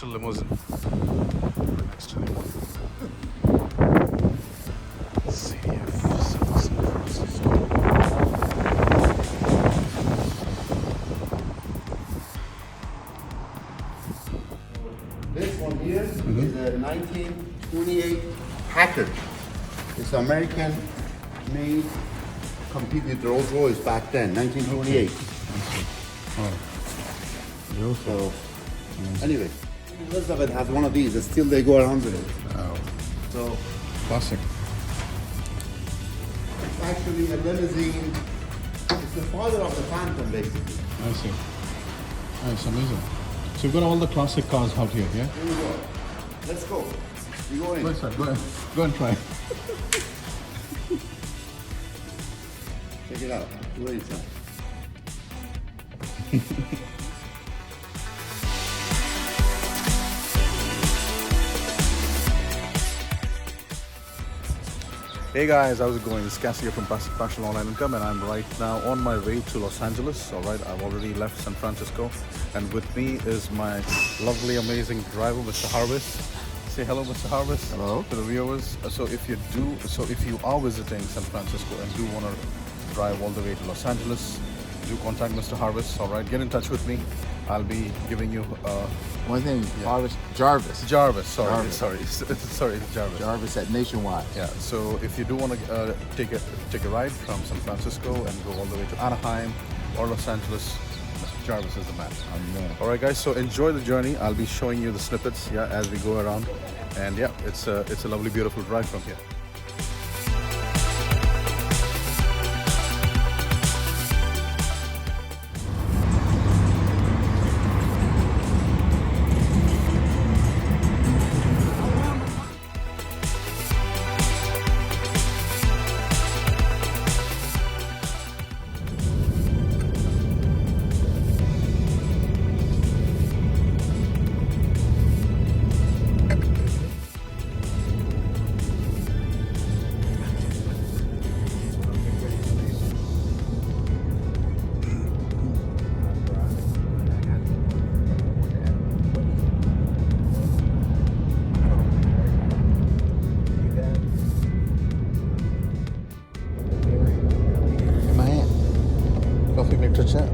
special limousine. Next to anyone. CF San Francisco. This one here is a 1928 Hacker. It's American made, compete with Rolls Royce back then, 1928. Oh. So, anyway, Elizabeth has one of these, and still they go around with it. Oh. So, Classic. it's actually a limousine. It's the father of the Phantom, basically. I see. That's amazing. So you've got all the classic cars out here, yeah? Here we go. Let's go. You go in. Go inside. Go and try. Check it out. Wait inside. Hey guys, how's it going? This is Cassie here from Passion Online Income, and I'm right now on my way to Los Angeles. Alright, I've already left San Francisco, and with me is my lovely, amazing driver, Mr. Harvis. Say hello, Mr. Harvis. Hello. To the viewers. So if you are visiting San Francisco and do want to drive all the way to Los Angeles, do contact Mr. Harvis. Alright, get in touch with me. I'll be giving you One thing, Jarvis. Jarvis. Sorry, Jarvis. Jarvis. Jarvis at Nationwide. Yeah, so if you do want to take a ride from San Francisco and go all the way to Anaheim or Los Angeles, Mr. Jarvis is the man. All right, guys. So enjoy the journey. I'll be showing you the snippets, yeah, as we go around, and yeah, it's a lovely, beautiful drive from here. Coffee, make a chat.